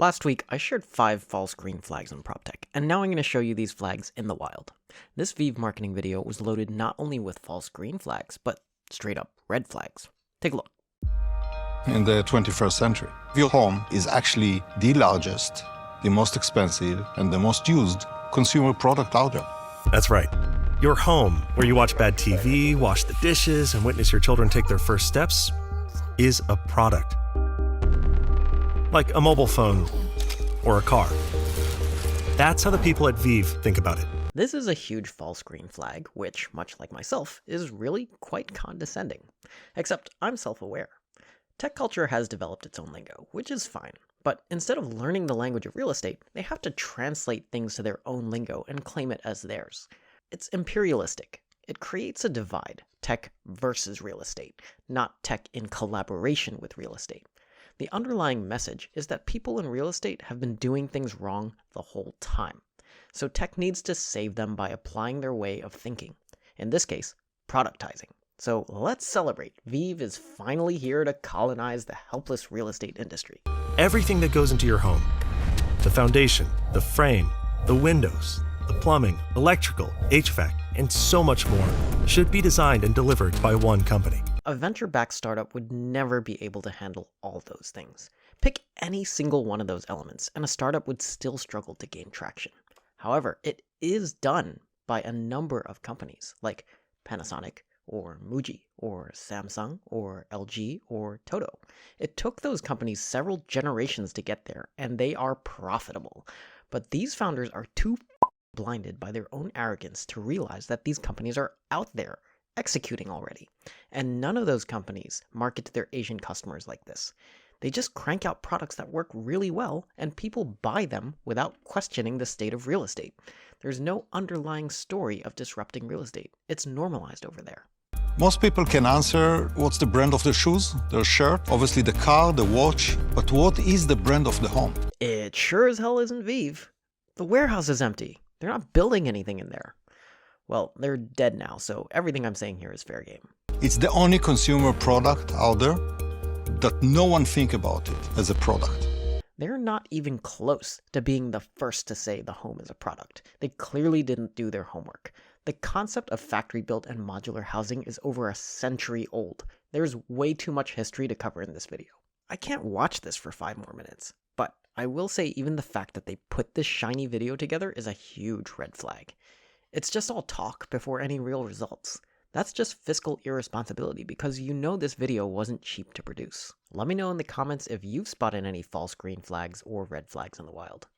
Last week, I shared 5 false green flags on Proptech, and now I'm going to show you these flags in the wild. This Veev marketing video was loaded not only with false green flags, but straight up red flags. Take a look. In the 21st century, your home is actually the largest, the most expensive, and the most used consumer product out there. That's right. Your home, where you watch bad TV, wash the dishes, and witness your children take their first steps, is a product. Like a mobile phone or a car. That's how the people at Veev think about it. This is a huge false green flag, which, much like myself, is really quite condescending. Except I'm self-aware. Tech culture has developed its own lingo, which is fine. But instead of learning the language of real estate, they have to translate things to their own lingo and claim it as theirs. It's imperialistic. It creates a divide, tech versus real estate, not tech in collaboration with real estate. The underlying message is that people in real estate have been doing things wrong the whole time. So tech needs to save them by applying their way of thinking. In this case, productizing. So let's celebrate. Veev is finally here to colonize the helpless real estate industry. Everything that goes into your home, the foundation, the frame, the windows, the plumbing, electrical, HVAC, and so much more, should be designed and delivered by one company. A venture-backed startup would never be able to handle all those things. Pick any single one of those elements, and a startup would still struggle to gain traction. However, it is done by a number of companies, like Panasonic, or Muji, or Samsung, or LG, or Toto. It took those companies several generations to get there, and they are profitable. But these founders are too blinded by their own arrogance to realize that these companies are out there, executing already. And none of those companies market to their Asian customers like this. They just crank out products that work really well, and people buy them without questioning the state of real estate. There's no underlying story of disrupting real estate. It's normalized over there. Most people can answer what's the brand of the shoes, the shirt, obviously the car, the watch, but what is the brand of the home? It sure as hell isn't Veev. The warehouse is empty. They're not building anything in there. Well, they're dead now, so everything I'm saying here is fair game. It's the only consumer product out there that no one think about it as a product. They're not even close to being the first to say the home is a product. They clearly didn't do their homework. The concept of factory-built and modular housing is over a century old. There's way too much history to cover in this video. I can't watch this for 5 more minutes, but I will say even the fact that they put this shiny video together is a huge red flag. It's just all talk before any real results. That's just fiscal irresponsibility because you know this video wasn't cheap to produce. Let me know in the comments if you've spotted any false green flags or red flags in the wild.